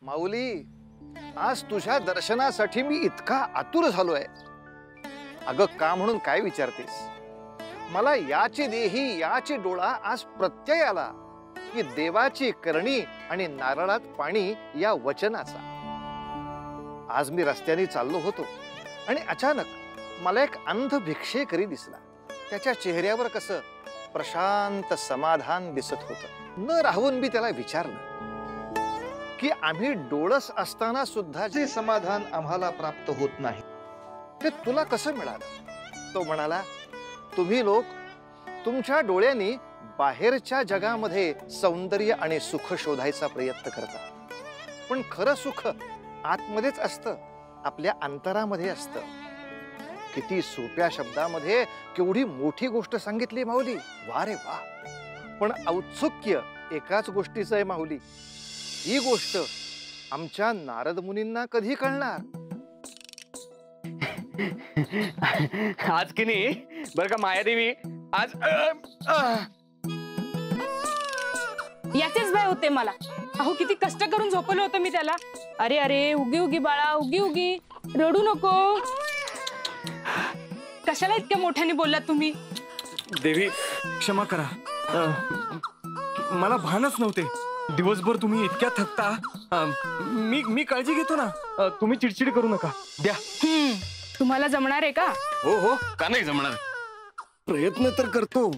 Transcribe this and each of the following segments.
माऊली, आज तुझ्या दर्शनासाठी मी इतका आतुर झालोय. अगं, का म्हणून काय विचारतेस? मला याची देही याची डोळा आज प्रत्यय आला की देवाची करणी आणि नारळात पाणी या वचनाचा. आज मी रस्त्याने चाललो होतो आणि अचानक मला एक अंध भिक्षेकरी दिसला. त्याच्या चेहऱ्यावर कसं प्रशांत समाधान दिसत होतं. न राहून मी त्याला विचारलं की आम्ही डोळस असताना सुद्धा जे समाधान आम्हाला प्राप्त होत नाही ते तुला कसं मिळालं? तो म्हणाला, तुम्ही लोक तुमच्या डोळ्यांनी बाहेरच्या जगामध्ये सौंदर्य आणि सुख शोधायचा प्रयत्न करता, पण खरं सुख आतमध्येच असतं, आपल्या अंतरामध्ये असतं. किती सोप्या शब्दामध्ये केवढी मोठी गोष्ट सांगितली माऊली. वा रे वा. पण औत्सुक्य एकाच गोष्टीचं आहे माऊली. ही गोष्ट आमच्या नारद मुनींना कधी कळणार? आज की नाही बरं का मायादेवी, आज याचेच भय होते मला. अहो, किती कष्ट करून झोपवलं होतं मी त्याला. अरे अरे, उगी उगी बाळा, उगी उगी, रडू नको. कशाला इतक्या मोठ्याने बोललात तुम्ही? देवी क्षमा करा, मला भानच नव्हते. दिवसभर तुम्ही इतक्या थकता. मी काळजी घेतो ना, तुम्ही चिडचिड करू नका. द्या. तुम्हाला जमणार आहे का? हो हो, का नाही जमणार, प्रयत्न तर करतो.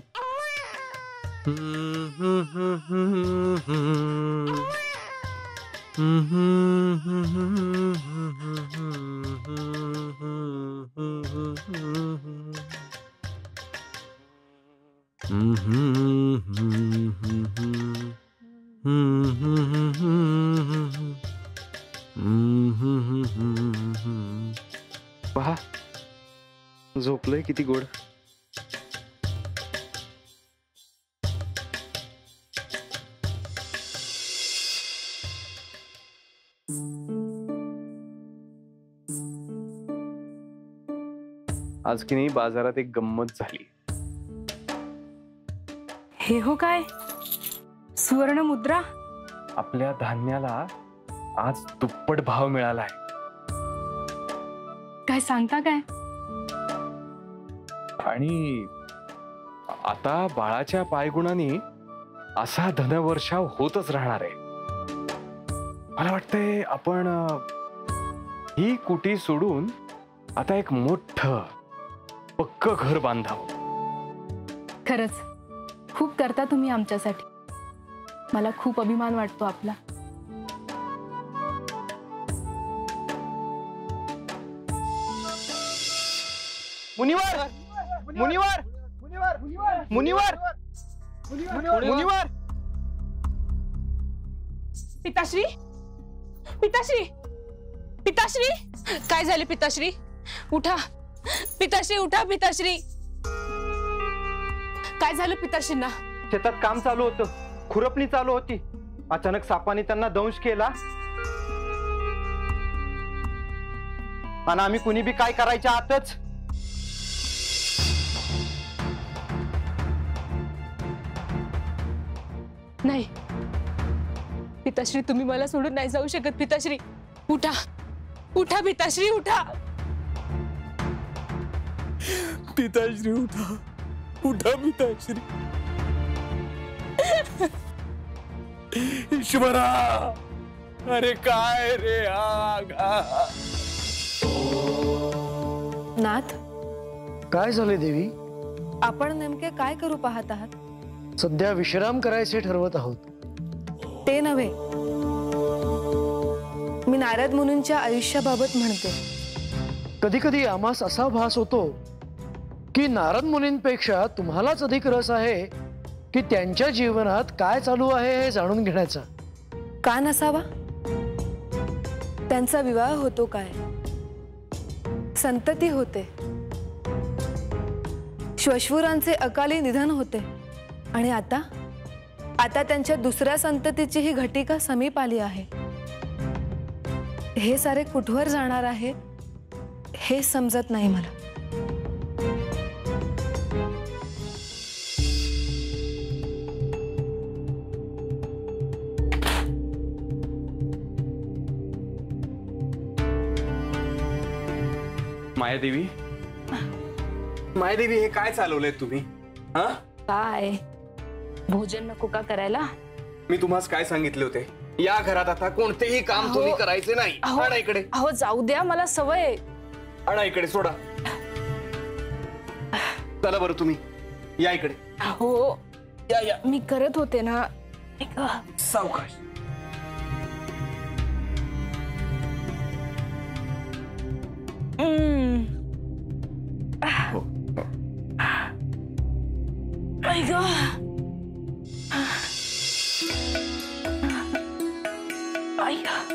पहा, झोपलंय किती गोड. आज की नाही बाजारात एक गंमत झाली. हे हो काय? सुवर्ण मुद्रा? आपल्या धान्याला आज दुप्पट भाव मिळालाय. काय सांगता काय? आणि आता बाळाच्या पायगुणाने असा धनवर्षाव होतच राहणार आहे. मला वाटतंय आपण ही कुटी सोडून आता एक मोठं पक्क घर बांधावं. खरंच खूप करता तुम्ही आमच्यासाठी. मला खूप अभिमान वाटतो आपला. मुनिवर, मुनिवर, मुनिवर, मुनिवर. पिताश्री, पिताश्री, पिताश्री, काय झाले पिताश्री? उठा पिताश्री, उठा पिताश्री. काय झालं पिताश्रींना? शेतात काम चालू होतं, खुरपणी चालू होती. अचानक सापाने त्यांना दंश केला आणि आम्ही कुणी बी काय करायच्या आतच नाही पिताश्री, तुम्ही मला सोडून नाही जाऊ शकत. पिताश्री उठा, उठा पिताश्री, उठा. पिताश्री उठा, उठा पिताश्री. ईश्वरा, अरे काय रे नाथ, काय झाले देवी? आपण नेमके काय करू पाहत आहात? सध्या विश्राम करायचे ठरवत आहोत. ते नव्हे, मी नारद मुनींच्या आयुष्याबाबत म्हणते. कधी कधी आम्हास असा भास होतो की नारद मुनींपेक्षा तुम्हालाच अधिक रस आहे की त्यांच्या जीवनात काय चालू आहे हे जाणून घेण्याचा. का नसावा? त्यांचा विवाह होतो काय, संतती होते, श्वशुरांचे अकाली निधन होते आणि आता आता त्यांच्या दुसऱ्या संततीची ही घटिका समीप आली आहे. हे सारे कुठवर जाणार आहे हे समजत नाही मला. मायादेवी, मायादेवी, हे काय चालवलंय तुम्ही? हा, काय भोजन नको का करायला? मी तुम्हाला काय सांगितले होते? या घरात आता कोणतेही काम अहो, तुम्ही करायचे नाही. अहो, आणा इकडे, अहो जाऊ द्या, मला सवय आहे. आणा इकडे, सोडा. चला बरं, तुम्ही या इकडे. हो, या या, मी करत होते ना. सावकाश. आई गं. आई गं.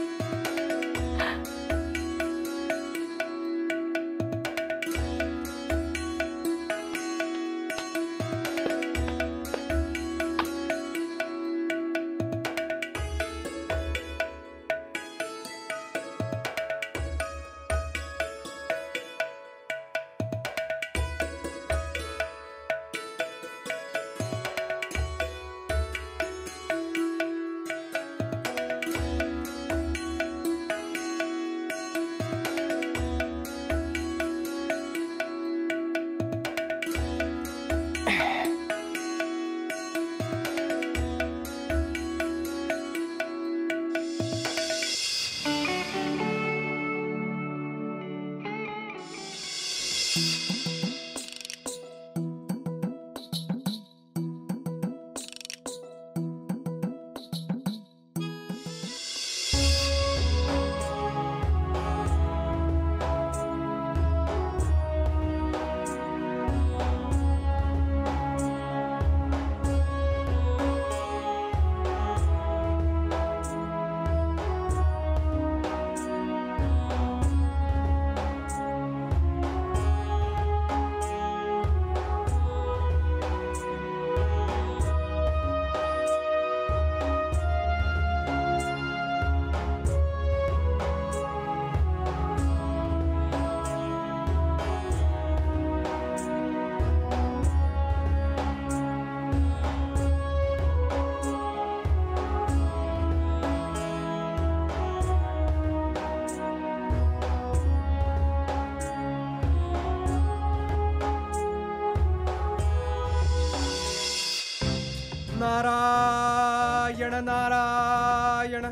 नारायण नारायण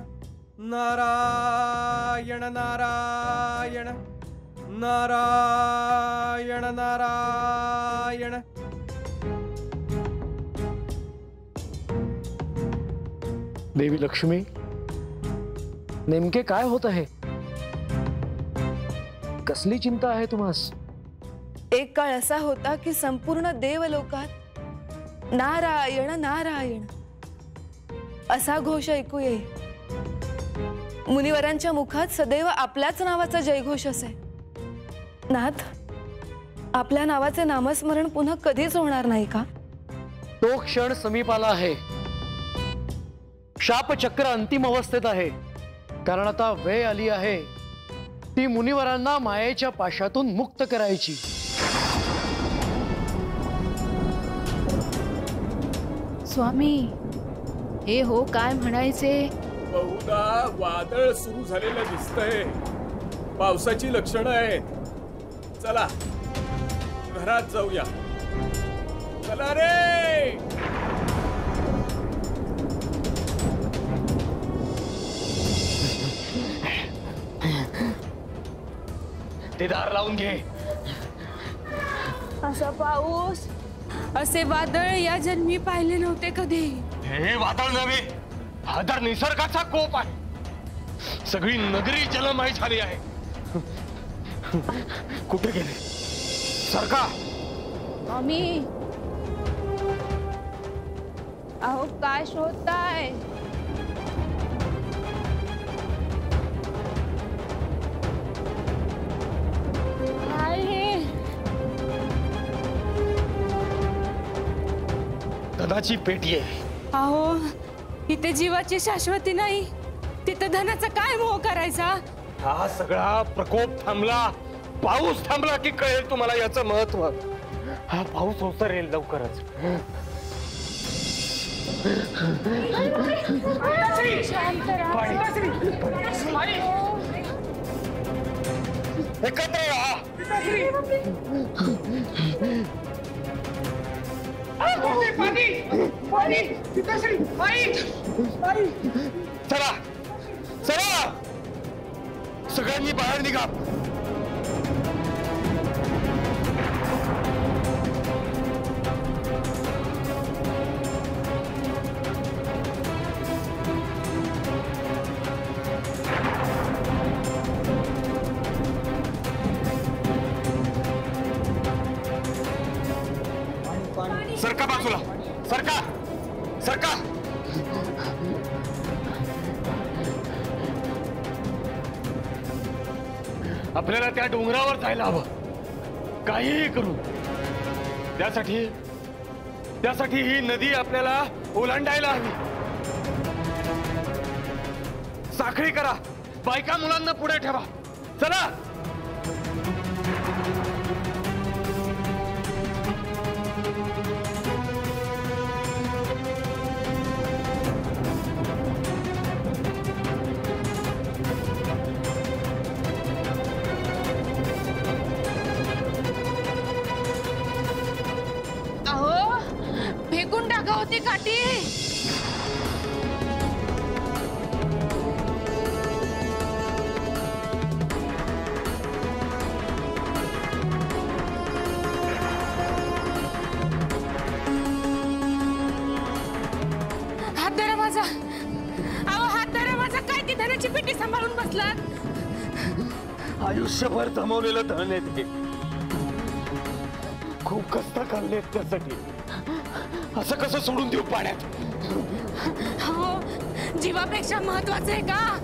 नारायण नारायण नारायण नारायण. देवी लक्ष्मी, नेमके काय होत आहे? कसली चिंता आहे तुम्हास? एक काळ असा होता की संपूर्ण देवलोकात नारायण नारायण असा घोष ऐकू येई. मुनिवरांच्या मुखात सदैव आपल्याच नावाचा जयघोष असे. नाथ, आपल्या नावाचे नामस्मरण पुन्हा कधीच होणार नाही का? तो क्षण समीप आला आहे. शापचक्र अंतिम अवस्थेत आहे. कारण आता वेळ आली आहे ती मुनिवरांना मायेच्या पाशातून मुक्त करायची. स्वामी, हे हो काय म्हणायचे? बहुधा वादळ सुरू झालेलं दिसतंय. पावसाची लक्षणं आहेत. चला घरात जाऊया. चला रे. ते दार लावून घे. असा पाऊस, असे वादळ या जन्मी पाहिले नव्हते कधी. हे वादळ नव्हे, हा तर निसर्गाचा कोप आहे. सगळी नगरी जलमय झाली आहे. कुठे गेले? सरका. स्वामी, अहो काय शोधताय? धनाची पेटी आहे. अहो, इथे जीवाची शाश्वती नाही, तिथे धनाचा काय मोह करायचा? हा सगळा प्रकोप थांबला, पाऊस थांबला की कळेल तुम्हाला याचं महत्व. हा पाऊस ओसरेल लवकरच. शांत राहा. एकत्र राहा. चला चला सगळ्यांनी बाहेर निघा. सरका बाजूला. सरका सरका. आपल्याला त्या डोंगरावर जायला हवं, काहीही करून. त्यासाठी ही नदी आपल्याला ओलांडायला हवी. साखळी करा, बायका मुलांना पुढे ठेवा. चला. अहो फेकून टाका होती काठी. हात धरा माझा. अहो हात धरा माझा. काय ती धनाची पेटी सांभाळून बसलात? आयुष्यभर जमवलेलं धन आहे ते. खूप कष्ट काढलेत त्यासाठी. असं कसं सोडून देऊ पाण्यात? हो जीवापेक्षा महत्वाचं आहे का?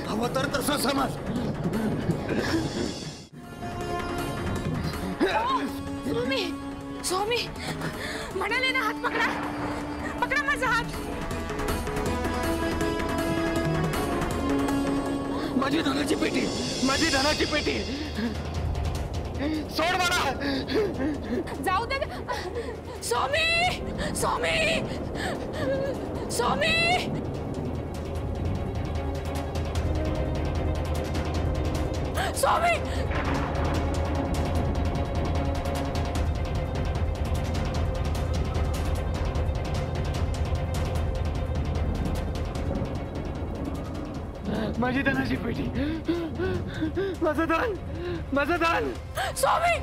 हवं तर तसं समज. स्वामी स्वामी म्हणाले ना, हात पकडा. पकडा माझा हात. माझी धनाची पेटी, माझी धनाची पेटी. सोड मला. जाऊ दे. स्वामी स्वामी स्वामी. स्वामी माझी धनाची पेटी, माझं धन, माझं धन. स्वामी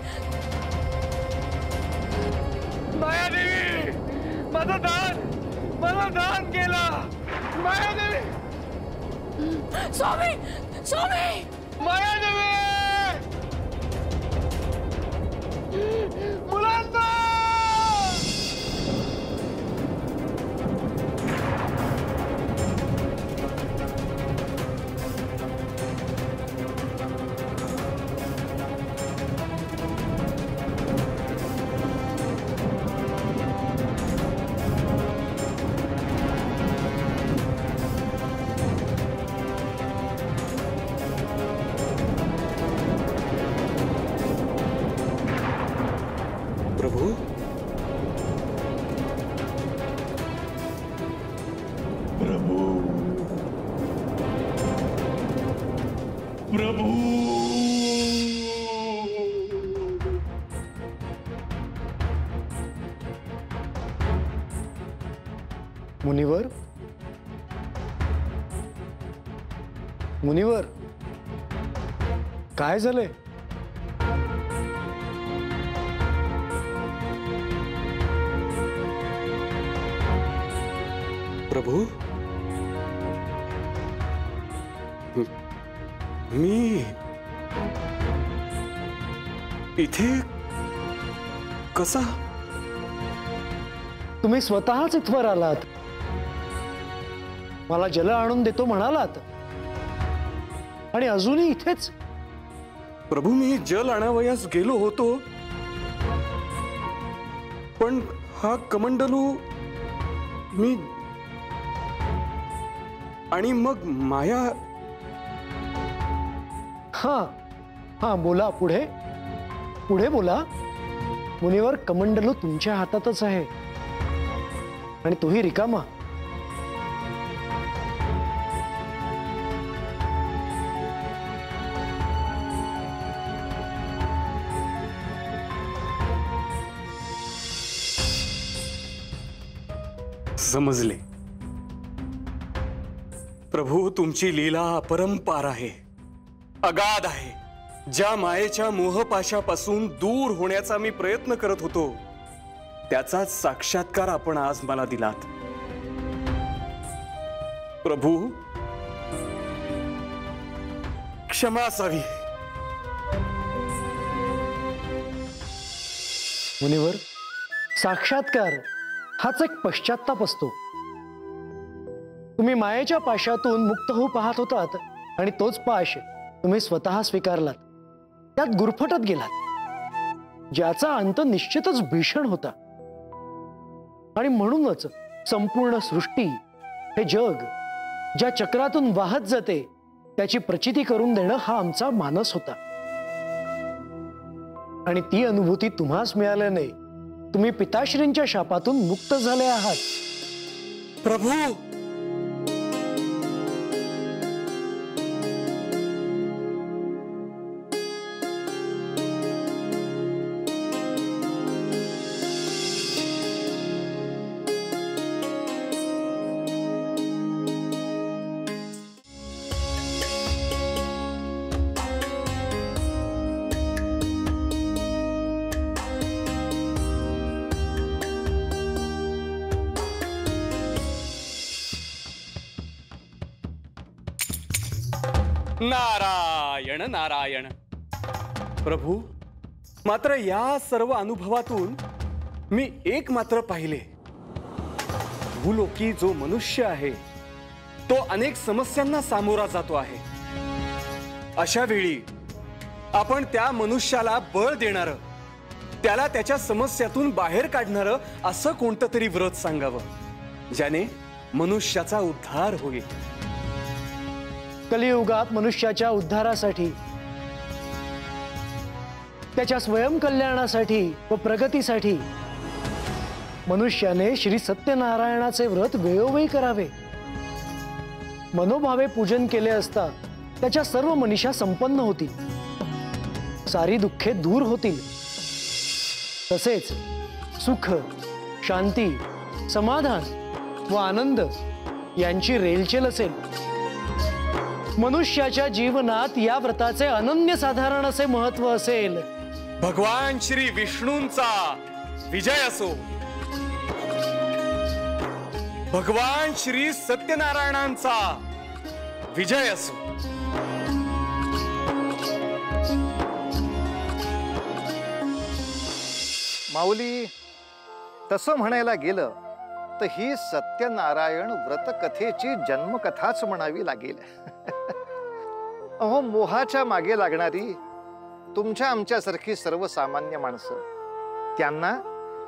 मायादेवी, माझं धन गेलं. मायादेवी, स्वामी स्वामी मायादेवी, मुलांना. प्रभू, प्रभू, प्रभू. मुनिवर, मुनिवर, काय झालंय? प्रभू, मी इथे कसा? तुम्ही स्वतःच इथवर आलात. मला जल आणून देतो म्हणालात आणि अजूनही इथेच. प्रभू, मी जल आणावयास गेलो होतो, पण हा कमंडलू मी आणि मग माया. हा हा, बोला. पुढे पुढे बोला. मुनिवर, कमंडलू तुमच्या हातातच आहे आणि तोही रिकामा. समजले. प्रभू, तुमची लीला अपरंपार आहे, अगाध आहे. ज्या मायेच्या मोहपाशापासून दूर होण्याचा मी प्रयत्न करत होतो, त्याचाच साक्षात्कार आपण आज मला दिलात. प्रभू, क्षमा असावी. मुनिवर, साक्षात्कार हाच एक पश्चात्ताप असतो. तुम्ही मायेच्या पाशातून मुक्त होऊ पाहत होतात आणि तोच पाश तुम्ही स्वतः स्वीकारलात, त्यात गुरफटत गेलात, ज्याचा अंत निश्चितच भीषण होता. आणि म्हणूनच संपूर्ण सृष्टी, हे जग ज्या चक्रातून वाहत जाते त्याची प्रचिती करून देणं हा आमचा मानस होता. आणि ती अनुभूती तुम्हास मिळाल्याने तुम्ही पिताश्रींच्या शापातून मुक्त झाले आहात. प्रभू, नारायण नारायण. प्रभू, मात्र या सर्व अनुभवातून मी एक मात्र पाहिले. भूलोकी जो मनुष्य आहे तो अनेक समस्यांना सामोरा जातो आहे. अशा वेळी आपण त्या मनुष्याला बळ देणारं, त्याला त्याच्या समस्यातून बाहेर काढणारं असं कोणतं तरी व्रत सांगावं, ज्याने मनुष्याचा उद्धार होईल. कलियुगात मनुष्याच्या उद्धारासाठी, त्याच्या स्वयंकल्याणासाठी व प्रगतीसाठी मनुष्याने श्री सत्यनारायणाचे व्रत वेळोवेळी करावे. मनोभावे पूजन केले असता त्याच्या सर्व मनीषा संपन्न होतील, सारी दुःखे दूर होतील. तसेच सुख, शांती, समाधान व आनंद यांची रेलचेल असेल. मनुष्याच्या जीवनात या व्रताचे अनन्यसाधारण असे महत्व असेल. भगवान श्री विष्णूंचा विजय असो. भगवान श्री सत्यनारायणांचा विजय असो. माऊली, तसं म्हणायला गेलं तर ही सत्यनारायण व्रतकथेची जन्मकथाच म्हणावी लागेल. अहो, मोहाच्या मागे लागणारी तुमच्या आमच्यासारखी सर्वसामान्य माणसं, त्यांना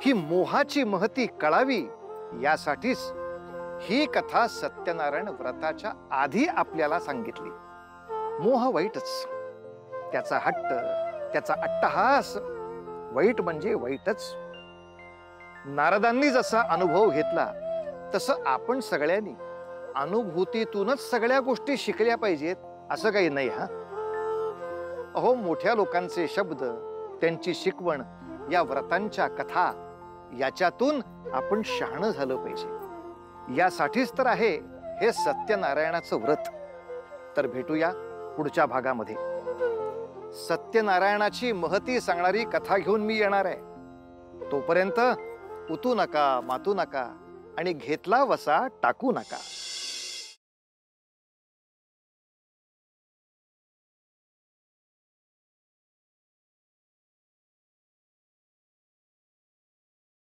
ही मोहाची महती कळावी यासाठीच ही कथा सत्यनारायण व्रताच्या आधी आपल्याला सांगितली. मोह वाईटच, त्याचा हट्ट, त्याचा अट्टहास वाईट म्हणजे वाईटच. नारदांनी जसा अनुभव घेतला तसं आपण सगळ्यांनी अनुभूतीतूनच सगळ्या गोष्टी शिकल्या पाहिजेत असं काही नाही. हा अहो, मोठ्या लोकांचे शब्द, त्यांची शिकवण, या व्रतांच्या कथा, याच्यातून आपण शहाणं झालं पाहिजे. यासाठीच तर आहे हे सत्यनारायणाचं व्रत. तर भेटूया पुढच्या भागामध्ये. सत्यनारायणाची महती सांगणारी कथा घेऊन मी येणार आहे. तोपर्यंत उतू नका, मातू नका आणि घेतला वसा टाकू नका.